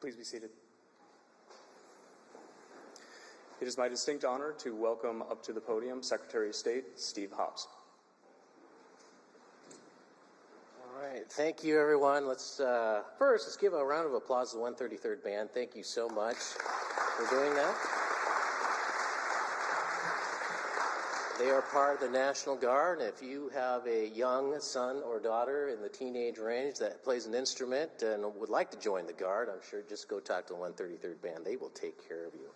Please be seated. It is my distinct honor to welcome up to the podium Secretary of State Steve Hobbs. All right, thank you, everyone. Let's give a round of applause to the 133rd Band. Thank you so much for doing that. They are part of the National Guard, and if you have a young son or daughter in the teenage range that plays an instrument and would like to join the Guard, I'm sure just go talk to the 133rd Band. They will take care of you.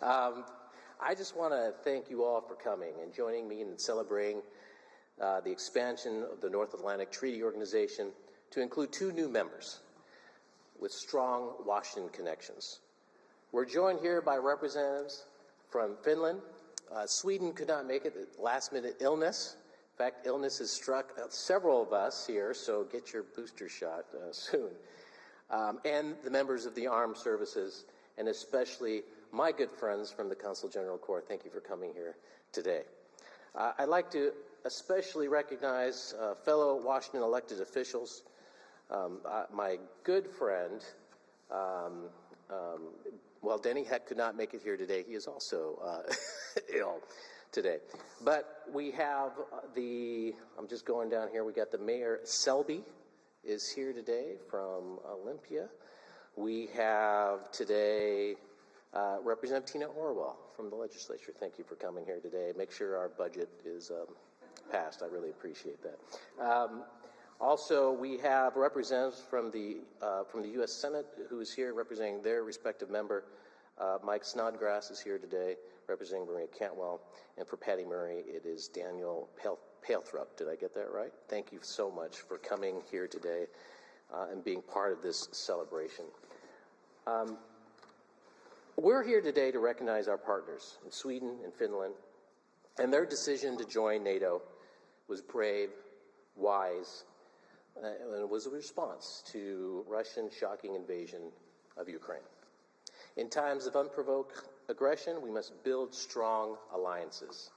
I just want to thank you all for coming and joining me in celebrating the expansion of the North Atlantic Treaty Organization to include 2 new members with strong Washington connections. We're joined here by representatives from Finland. Sweden could not make it at last-minute illness. In fact, illness has struck several of us here, so get your booster shot soon. And the members of the armed services, and especially my good friends from the Consul General Corps. Thank you for coming here today. I'd like to especially recognize fellow Washington elected officials. My good friend, Denny Heck could not make it here today. He is also ill today. But we have I'm just going down here, we got the Mayor Selby is here today from Olympia. We have today Representative Tina Orwell from the legislature. Thank you for coming here today. Make sure our budget is passed. I really appreciate that. Also, we have representatives from the U.S. Senate who is here representing their respective member. Mike Snodgrass is here today representing Maria Cantwell. And for Patty Murray, it is Daniel Palethrup. Did I get that right? Thank you so much for coming here today and being part of this celebration. We're here today to recognize our partners in Sweden and Finland, and their decision to join NATO was brave, wise, and it was a response to Russia's shocking invasion of Ukraine. In times of unprovoked aggression, we must build strong alliances.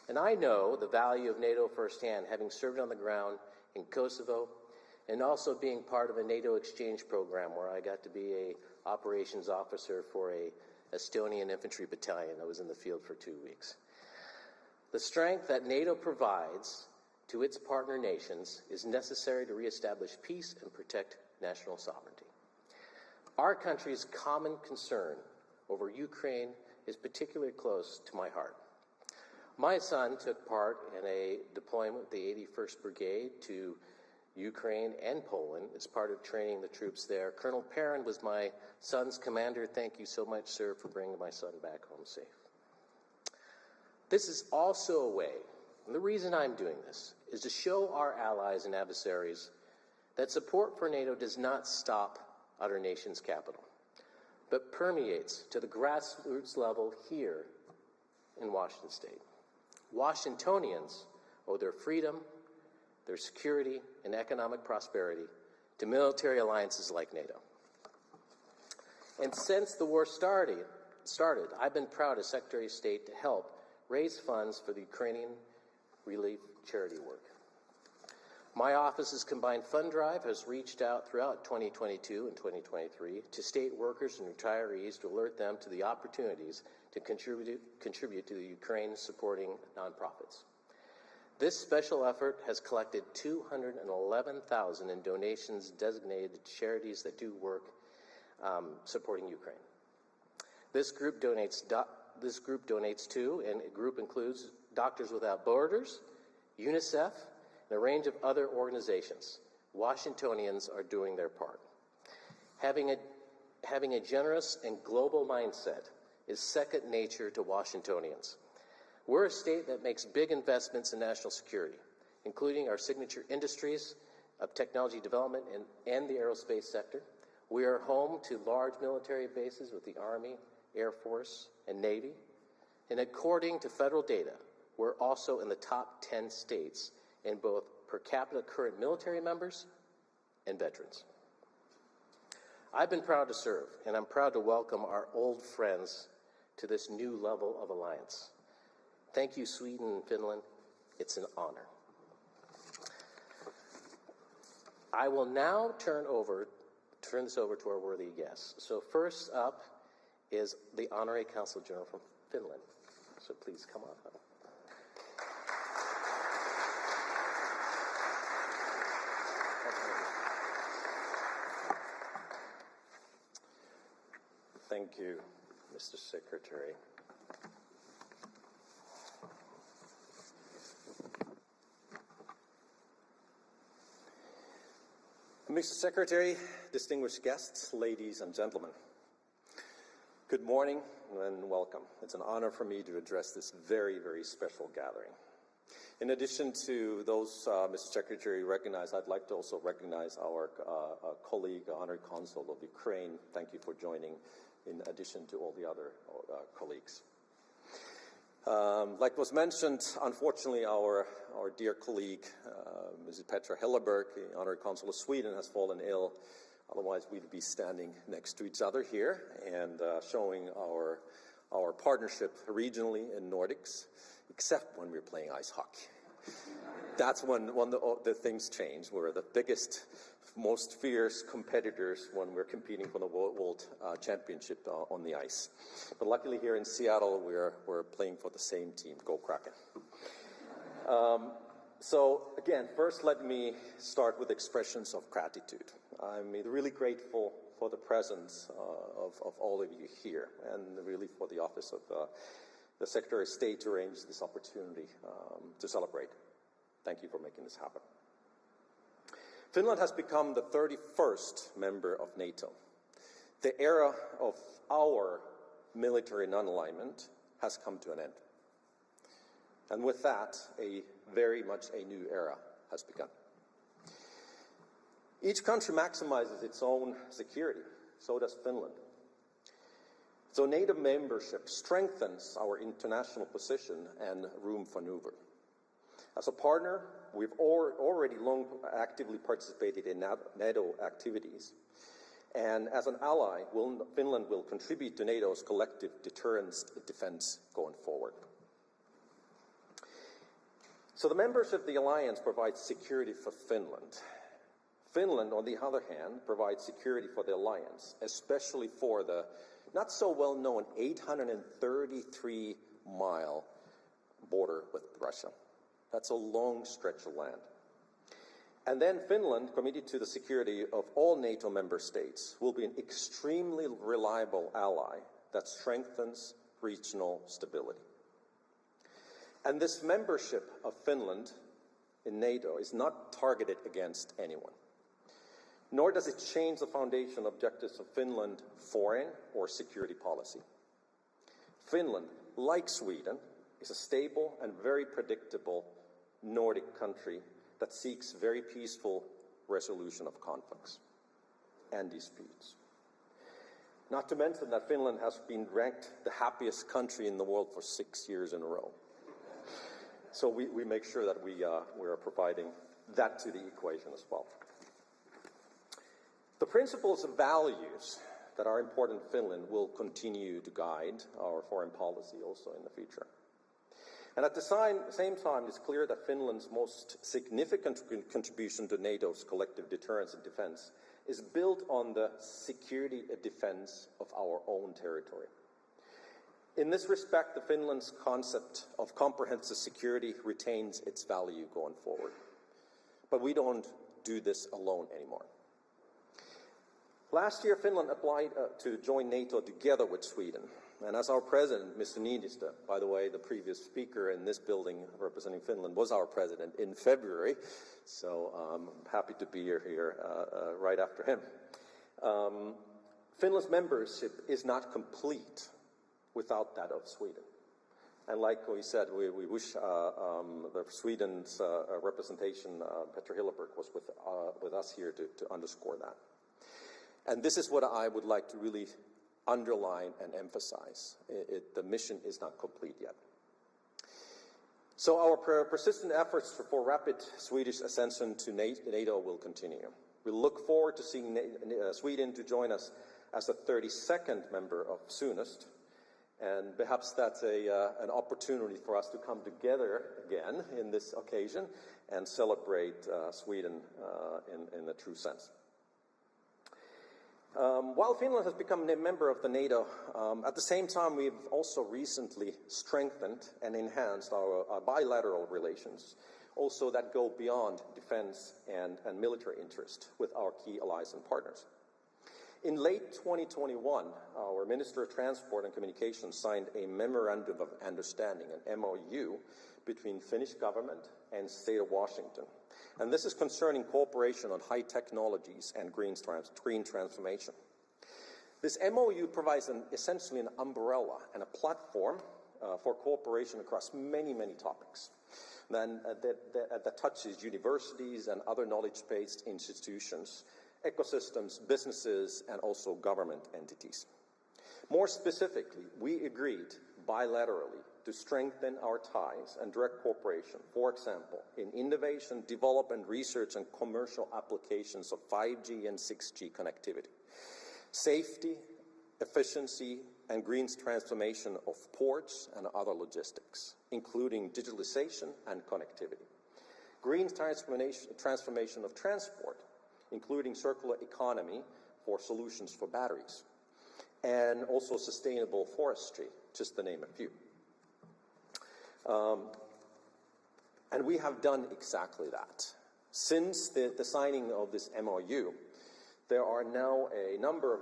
And I know the value of NATO firsthand, having served on the ground in Kosovo and also being part of a NATO exchange program where I got to be an operations officer for a Estonian infantry battalion that was in the field for 2 weeks. The strength that NATO provides to its partner nations is necessary to reestablish peace and protect national sovereignty. Our country's common concern over Ukraine is particularly close to my heart. My son took part in a deployment with the 81st Brigade to Ukraine and Poland as part of training the troops there. Colonel Perrin was my son's commander. Thank you so much, sir, for bringing my son back home safe. This is also a way, and the reason I'm doing this, is to show our allies and adversaries that support for NATO does not stop at our nation's capital, but permeates to the grassroots level here in Washington State. Washingtonians owe their freedom, their security, and economic prosperity to military alliances like NATO. And since the war started, I've been proud as Secretary of State to help raise funds for the Ukrainian relief charity work. My office's combined fund drive has reached out throughout 2022 and 2023 to state workers and retirees to alert them to the opportunities to contribute to the Ukraine supporting nonprofits. This special effort has collected $211,000 in donations designated to charities that do work supporting Ukraine. This group donates to, and a group includes Doctors Without Borders, UNICEF, and a range of other organizations. Washingtonians are doing their part. Having a generous and global mindset is second nature to Washingtonians. We're a state that makes big investments in national security, including our signature industries of technology development and the aerospace sector. We are home to large military bases with the Army, Air Force, and Navy. And according to federal data, we're also in the top 10 states in both per capita current military members and veterans. I've been proud to serve, and I'm proud to welcome our old friends to this new level of alliance. Thank you, Sweden and Finland. It's an honor. I will now turn over turn this over to our worthy guests. So first up is the Honorary Consul General from Finland. So please come on up. Thank you, Mr. Secretary. Mr. Secretary, distinguished guests, ladies and gentlemen, good morning and welcome. It's an honor for me to address this very, very special gathering. In addition to those Mr. Secretary recognized, I'd like to also recognize our colleague, Honorary Consul of Ukraine. Thank you for joining, in addition to all the other colleagues. Like was mentioned, unfortunately, our dear colleague, Mrs. Petra Helleberg, the Honorary Consul of Sweden, has fallen ill. Otherwise, we'd be standing next to each other here and showing our partnership regionally in Nordics, except when we're playing ice hockey. That's when the things change. We're the biggest, most fierce competitors when we're competing for the World Championship on the ice. But luckily here in Seattle, we're playing for the same team. Go Kraken. So again, first let me start with expressions of gratitude. I'm really grateful for the presence of all of you here, and really for the Office of the Secretary of State to arrange this opportunity to celebrate. Thank you for making this happen. Finland has become the 31st member of NATO. The era of our military non-alignment has come to an end. And with that, very much a new era has begun. Each country maximizes its own security. So does Finland. So NATO membership strengthens our international position and room for maneuver. As a partner, we've already long actively participated in NATO activities. And as an ally, Finland will contribute to NATO's collective deterrence defense going forward. So the membership of the alliance provides security for Finland. Finland, on the other hand, provides security for the alliance, especially for the not so well-known 833-mile border with Russia. That's a long stretch of land. And then Finland, committed to the security of all NATO member states, will be an extremely reliable ally that strengthens regional stability. And this membership of Finland in NATO is not targeted against anyone, nor does it change the foundation objectives of Finland's foreign or security policy. Finland, like Sweden, is a stable and very predictable Nordic country that seeks very peaceful resolution of conflicts and disputes. Not to mention that Finland has been ranked the happiest country in the world for 6 years in a row. So we make sure that we are providing that to the equation as well. The principles and values that are important in Finland will continue to guide our foreign policy also in the future. And at the same time, it's clear that Finland's most significant contribution to NATO's collective deterrence and defense is built on the security and defense of our own territory. In this respect, the Finland's concept of comprehensive security retains its value going forward. But we don't do this alone anymore. Last year, Finland applied to join NATO together with Sweden. And as our president, Mr. Niinistö, by the way, the previous speaker in this building representing Finland was our president in February, so I'm happy to be here right after him. Finland's membership is not complete without that of Sweden. And like we said, we wish the Sweden's representation, Petra Hillerberg, was with us here to underscore that. And this is what I would like to really underline and emphasize. The mission is not complete yet. So our persistent efforts for rapid Swedish ascension to NATO will continue. We look forward to seeing Sweden to join us as the 32nd member of soonest. And perhaps that's an opportunity for us to come together again in this occasion and celebrate Sweden in the true sense. While Finland has become a member of the NATO, at the same time we've also recently strengthened and enhanced our bilateral relations, also that go beyond defense and military interest with our key allies and partners. In late 2021, our Minister of Transport and Communications signed a Memorandum of Understanding, an MOU, between Finnish government and State of Washington. And this is concerning cooperation on high technologies and green transformation. This MOU provides essentially an umbrella and a platform for cooperation across many, many topics that touches universities and other knowledge-based institutions, ecosystems, businesses, and also government entities. More specifically, we agreed bilaterally to strengthen our ties and direct cooperation, for example, in innovation, development, research, and commercial applications of 5G and 6G connectivity, safety, efficiency, and green transformation of ports and other logistics, including digitalization and connectivity, green transformation of transport, including circular economy for solutions for batteries, and also sustainable forestry, just to name a few. And we have done exactly that. Since the signing of this MOU, there are now a number of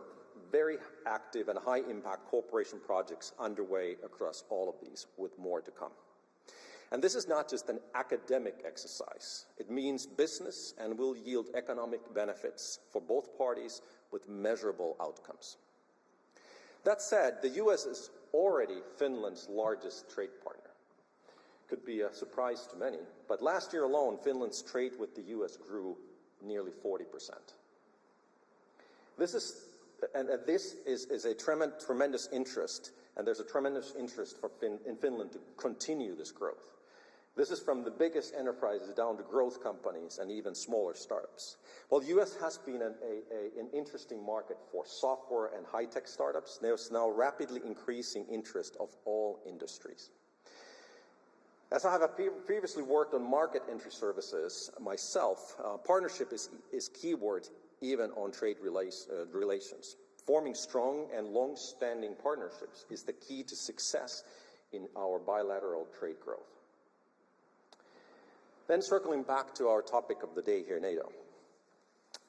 very active and high-impact cooperation projects underway across all of these, with more to come. And this is not just an academic exercise. It means business and will yield economic benefits for both parties with measurable outcomes. That said, the US is already Finland's largest trade partner. Could be a surprise to many, but last year alone, Finland's trade with the US grew nearly 40%. This is a tremendous interest, and there's a tremendous interest in Finland to continue this growth. This is from the biggest enterprises down to growth companies and even smaller startups. While the US has been an interesting market for software and high-tech startups, there's now rapidly increasing interest of all industries. As I have previously worked on market entry services myself, partnership is keyword even on trade relations. Forming strong and long-standing partnerships is the key to success in our bilateral trade growth. Then circling back to our topic of the day here, NATO.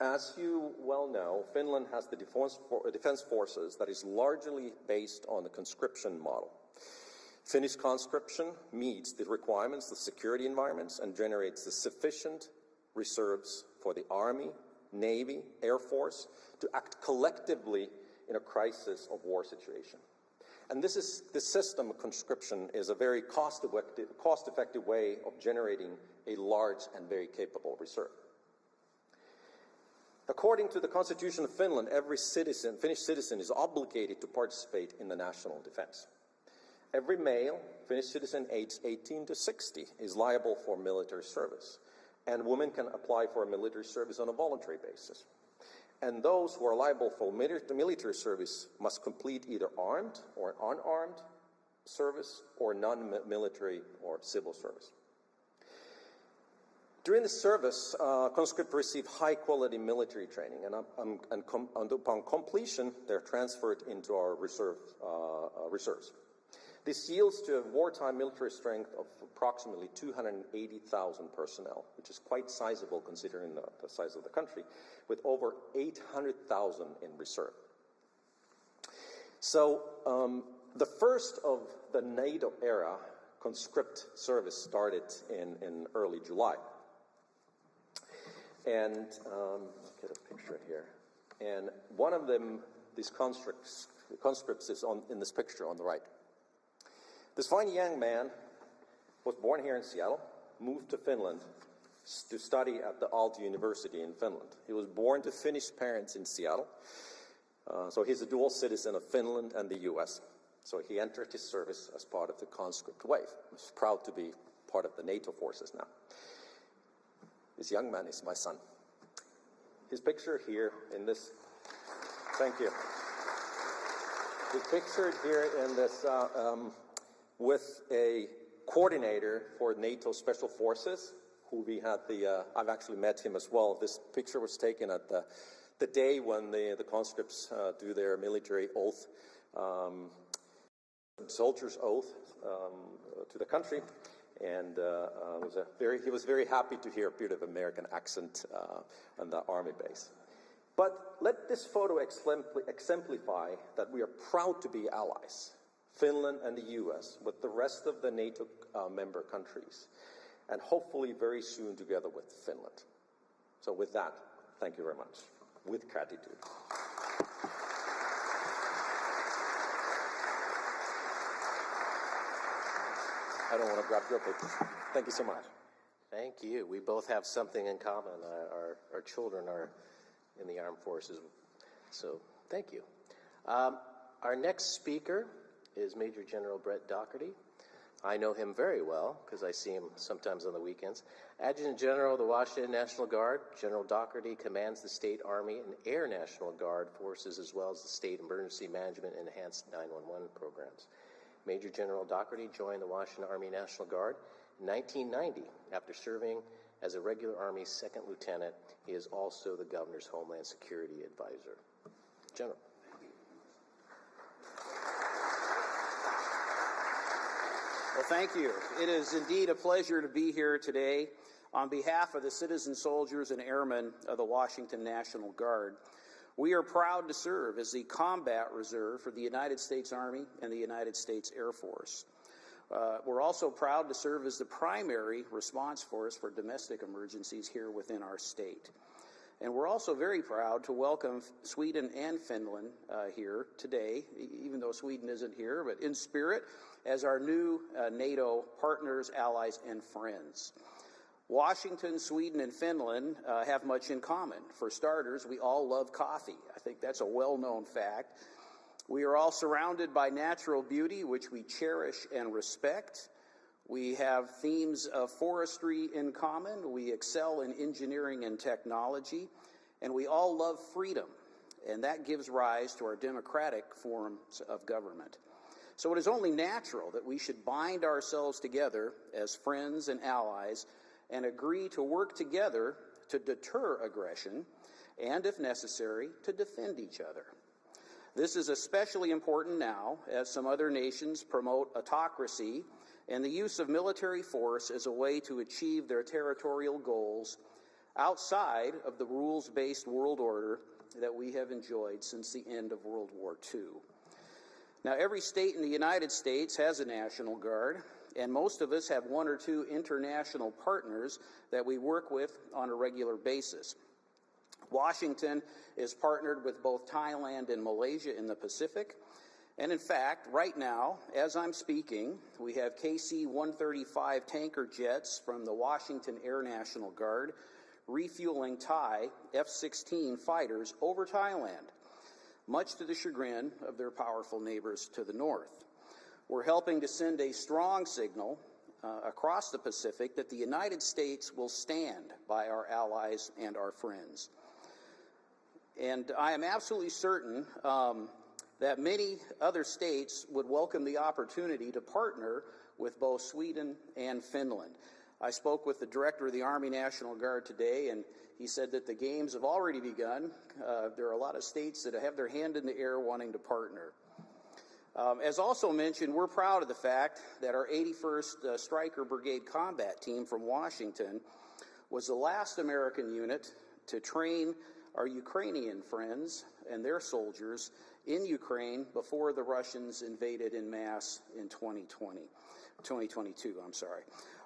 As you well know, Finland has the defense forces that is largely based on the conscription model. Finnish conscription meets the requirements of security environments and generates the sufficient reserves for the Army, Navy, Air Force to act collectively in a crisis of war situation. And this system of conscription is a very cost-effective way of generating a large and very capable reserve. According to the Constitution of Finland, every Finnish citizen is obligated to participate in the national defense. Every male Finnish citizen aged 18 to 60 is liable for military service, and women can apply for a military service on a voluntary basis. And those who are liable for military service must complete either armed or unarmed service or non-military or civil service. During the service, conscripts receive high-quality military training, and upon completion, they're transferred into our reserves. This yields to a wartime military strength of approximately 280,000 personnel, which is quite sizable considering the size of the country, with over 800,000 in reserve. So the first of the NATO era conscript service started in early July. And let's get a picture here. And one of them, these conscripts is in this picture on the right. This fine young man was born here in Seattle, moved to Finland to study at the Aalto University in Finland. He was born to Finnish parents in Seattle, so he's a dual citizen of Finland and the US. So he entered his service as part of the conscript wave. He's proud to be part of the NATO forces now. This young man is my son. His picture here in this, thank you. He's pictured here in this with a coordinator for NATO Special Forces, who we had I've actually met him as well. This picture was taken at the the day when the conscripts do their military oath, soldier's oath to the country, and he was very happy to hear a bit of American accent on the army base. But let this photo exemplify that we are proud to be allies, Finland and the US, with the rest of the NATO member countries, and hopefully very soon together with Finland. So with that, thank you very much, with gratitude. I don't want to grab your pictures. Thank you so much. Thank you. We both have something in common. Our children are in the armed forces. So thank you. Our next speaker is Major General Brett Doherty. I know him very well because I see him sometimes on the weekends. Adjutant General of the Washington National Guard, General Doherty commands the State Army and Air National Guard forces as well as the State Emergency Management and Enhanced 911 programs. Major General Doherty joined the Washington Army National Guard in 1990 after serving as a regular Army second lieutenant. He is also the Governor's Homeland Security Advisor. General. Well, thank you. It is indeed a pleasure to be here today on behalf of the citizen soldiers and airmen of the Washington National Guard. We are proud to serve as the combat reserve for the United States Army and the United States Air Force. We're also proud to serve as the primary response force for domestic emergencies here within our state. And we're also very proud to welcome Sweden and Finland here today, even though Sweden isn't here, but in spirit, as our new NATO partners, allies, and friends. Washington, Sweden, and Finland have much in common. For starters, we all love coffee. I think that's a well-known fact. We are all surrounded by natural beauty, which we cherish and respect. We have themes of forestry in common. We excel in engineering and technology. And we all love freedom. And that gives rise to our democratic forms of government. So it is only natural that we should bind ourselves together as friends and allies and agree to work together to deter aggression and, if necessary, to defend each other. This is especially important now as some other nations promote autocracy and the use of military force as a way to achieve their territorial goals outside of the rules-based world order that we have enjoyed since the end of World War II. Now, every state in the United States has a National Guard, and most of us have one or two international partners that we work with on a regular basis. Washington is partnered with both Thailand and Malaysia in the Pacific. And in fact, right now, as I'm speaking, we have KC-135 tanker jets from the Washington Air National Guard refueling Thai F-16 fighters over Thailand, much to the chagrin of their powerful neighbors to the north. We're helping to send a strong signal across the Pacific that the United States will stand by our allies and our friends. And I am absolutely certain that many other states would welcome the opportunity to partner with both Sweden and Finland. I spoke with the director of the Army National Guard today, and he said that the games have already begun. There are a lot of states that have their hand in the air wanting to partner. As also mentioned, we're proud of the fact that our 81st Stryker Brigade Combat Team from Washington was the last American unit to train our Ukrainian friends and their soldiers in Ukraine before the Russians invaded en masse in 2022.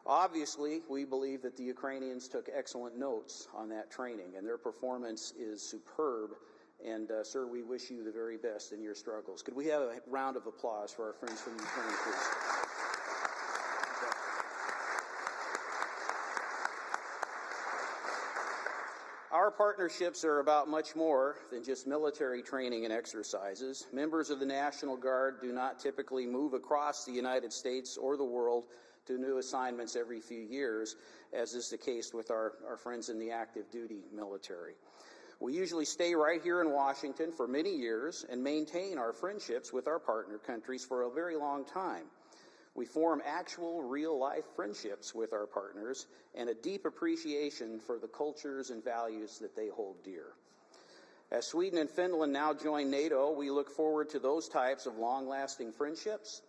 Obviously, we believe that the Ukrainians took excellent notes on that training, and their performance is superb. And, sir, we wish you the very best in your struggles. Could we have a round of applause for our friends from Ukraine, please? Our partnerships are about much more than just military training and exercises. Members of the National Guard do not typically move across the United States or the world to new assignments every few years, as is the case with our friends in the active duty military. We usually stay right here in Washington for many years and maintain our friendships with our partner countries for a very long time. We form actual, real-life friendships with our partners and a deep appreciation for the cultures and values that they hold dear. As Sweden and Finland now join NATO, we look forward to those types of long-lasting friendships.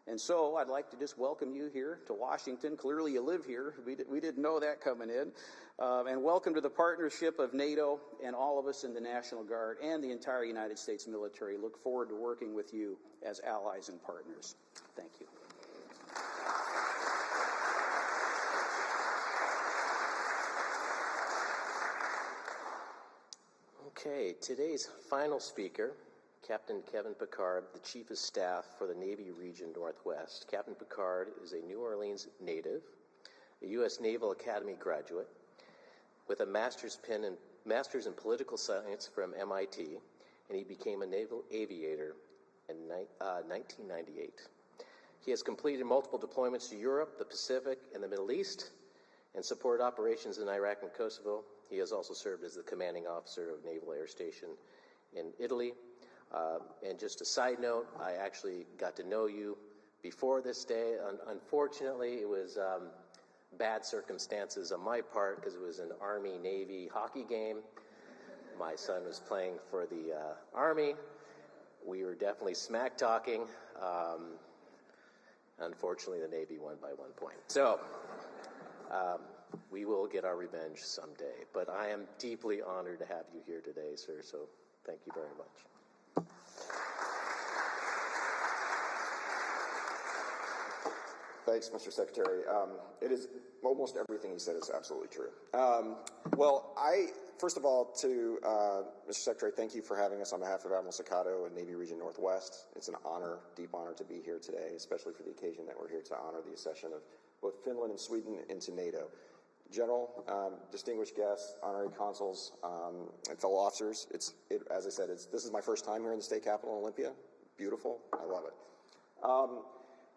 And so I'd like to just welcome you here to Washington. Clearly you live here. We didn't know that coming in. And welcome to the partnership of NATO and all of us in the National Guard and the entire United States military. Look forward to working with you as allies and partners. Thank you. Okay, today's final speaker, Captain Kevin Picard, the Chief of Staff for the Navy Region Northwest. Captain Picard is a New Orleans native, a U.S. Naval Academy graduate with a master's in political science from MIT, and he became a naval aviator in 1998. He has completed multiple deployments to Europe, the Pacific, and the Middle East, and supported operations in Iraq and Kosovo. He has also served as the commanding officer of Naval Air Station in Italy. And just a side note, I actually got to know you before this day. Unfortunately, it was bad circumstances on my part because it was an Army-Navy hockey game. My son was playing for the Army. We were definitely smack-talking. Unfortunately, the Navy won by 1 point. So we will get our revenge someday. But I am deeply honored to have you here today, sir, so thank you very much. Thanks, Mr. Secretary. It is almost everything he said is absolutely true. Well, first of all, to Mr. Secretary, thank you for having us on behalf of Admiral Sakato and Navy Region Northwest. It's an honor, deep honor to be here today, especially for the occasion that we're here to honor the accession of both Finland and Sweden into NATO. General, distinguished guests, honorary consuls, and fellow officers, as I said, this is my first time here in the state capital, Olympia. Beautiful. I love it.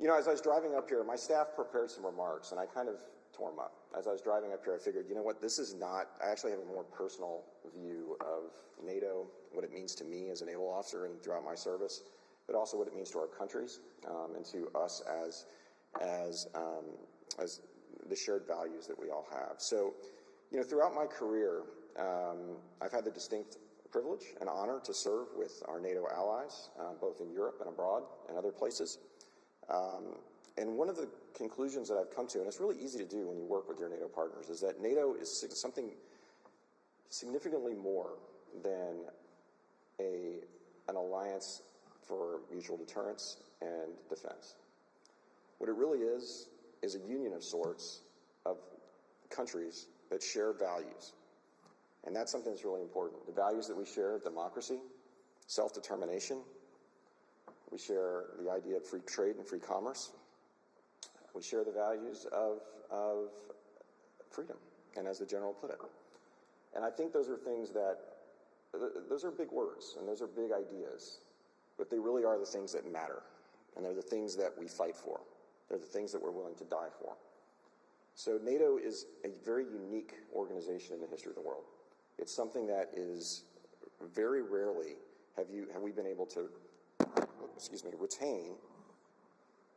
You know, as I was driving up here, my staff prepared some remarks, and I kind of tore them up. As I was driving up here, I figured, you know what, I actually have a more personal view of NATO, what it means to me as a naval officer and throughout my service, but also what it means to our countries and to us as the shared values that we all have. So, you know, throughout my career, I've had the distinct privilege and honor to serve with our NATO allies, both in Europe and abroad and other places. And one of the conclusions that I've come to, and it's really easy to do when you work with your NATO partners, is that NATO is something significantly more than an alliance for mutual deterrence and defense. What it really is a union of sorts of countries that share values. And that's something that's really important. The values that we share: democracy, self-determination. We share the idea of free trade and free commerce. We share the values of freedom, and as the general put it. And I think those are things those are big words, and those are big ideas, but they really are the things that matter, and they're the things that we fight for. They're the things that we're willing to die for. So NATO is a very unique organization in the history of the world. It's something that is very rarely have we been able to retain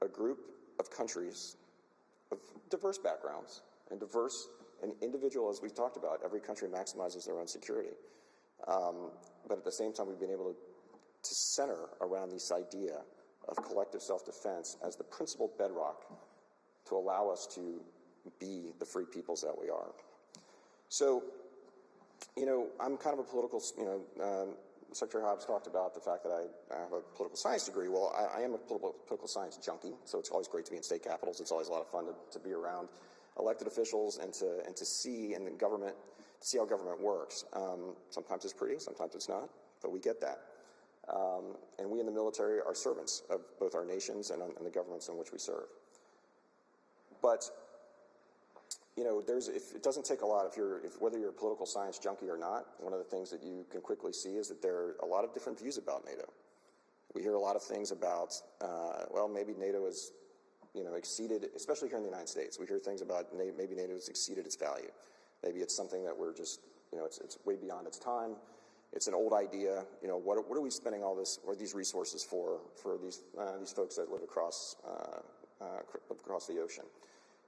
a group of countries of diverse backgrounds and diverse and individual, as we've talked about. Every country maximizes their own security. But at the same time, we've been able to center around this idea of collective self-defense as the principal bedrock to allow us to be the free peoples that we are. So, you know, I'm kind of a political, Secretary Hobbs talked about the fact that I have a political science degree. Well, I am a political science junkie, so it's always great to be in state capitals. It's always a lot of fun to be around elected officials and to see in the government, to see how government works. Sometimes it's pretty, sometimes it's not, but we get that. And we in the military are servants of both our nations and the governments in which we serve. But you know, if it doesn't take a lot, whether you're a political science junkie or not, one of the things that you can quickly see is that there are a lot of different views about NATO. We hear a lot of things about, well, maybe NATO is, exceeded, especially here in the United States. We hear things about maybe NATO has exceeded its value. Maybe it's something that we're just, it's way beyond its time. It's an old idea. What are we spending all these resources for these folks that live across the ocean?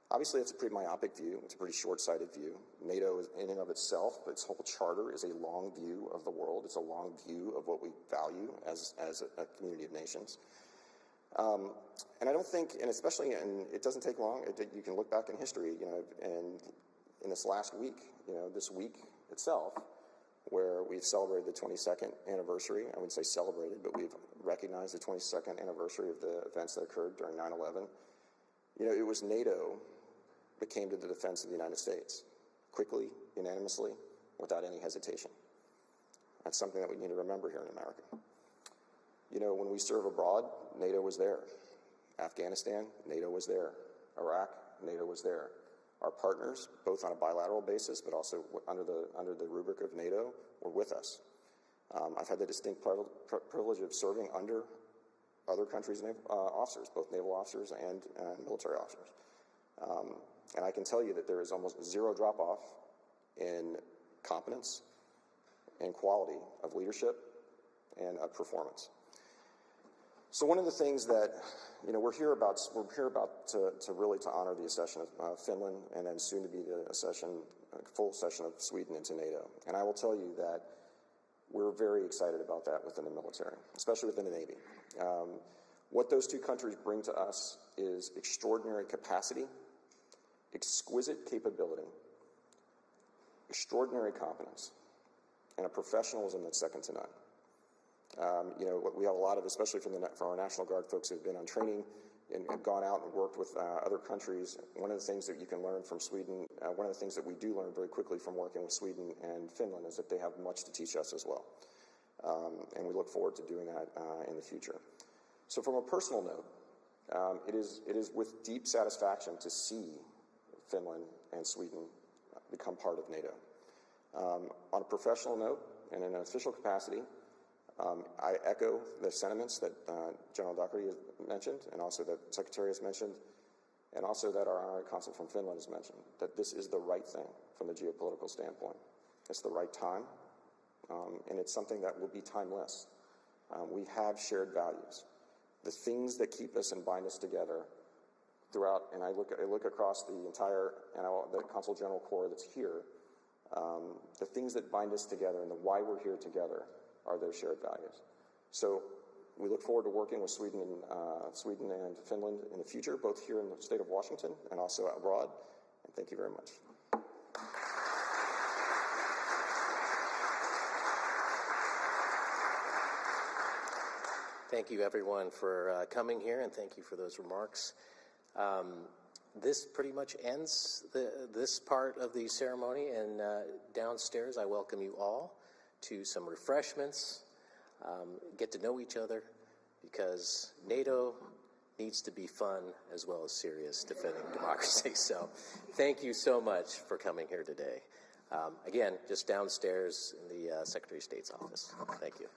Obviously, it's a pretty myopic view. It's a pretty short-sighted view. NATO, is, in and of itself, its whole charter is a long view of the world. It's a long view of what we value as a community of nations. And I don't think, and especially, and it doesn't take long. You can look back in history, and in this last week, this week itself, where we've celebrated the 22nd anniversary. I wouldn't say celebrated, but we've recognized the 22nd anniversary of the events that occurred during 9/11. It was NATO that came to the defense of the United States, quickly, unanimously, without any hesitation. That's something that we need to remember here in America. When we serve abroad, NATO was there. Afghanistan, NATO was there. Iraq, NATO was there. Our partners, both on a bilateral basis, but also under the rubric of NATO, were with us. I've had the distinct privilege of serving under other countries' officers, both naval officers and military officers. And I can tell you that there is almost zero drop-off in competence and quality of leadership and of performance. So one of the things that we're here about to really honor the accession of Finland, and then soon to be the full accession of Sweden into NATO. And I will tell you that we're very excited about that within the military, especially within the Navy. What those two countries bring to us is extraordinary capacity, exquisite capability, extraordinary competence, and a professionalism that's second to none. We have a lot of, especially from our National Guard folks who have been on training and have gone out and worked with other countries. One of the things that you can learn from Sweden, one of the things that we do learn very quickly from working with Sweden and Finland is that they have much to teach us as well. And we look forward to doing that in the future. So from a personal note, it is with deep satisfaction to see Finland and Sweden become part of NATO. On a professional note and in an official capacity, I echo the sentiments that General Doherty has mentioned, and also that Secretary has mentioned, and also that our Honorary Consul from Finland has mentioned, that this is the right thing from the geopolitical standpoint. It's the right time, and it's something that will be timeless. We have shared values. The things that keep us and bind us together throughout, and I look across the entire, the Consul General Corps that's here, the things that bind us together and the why we're here together are those shared values. So we look forward to working with Sweden and Finland in the future, both here in the state of Washington and also abroad. And thank you very much. Thank you, everyone, for coming here, and thank you for those remarks. This pretty much ends this part of the ceremony, and downstairs I welcome you all to some refreshments, get to know each other, because NATO needs to be fun as well as serious defending democracy. So thank you so much for coming here today. Again, just downstairs in the Secretary of State's office. Thank you.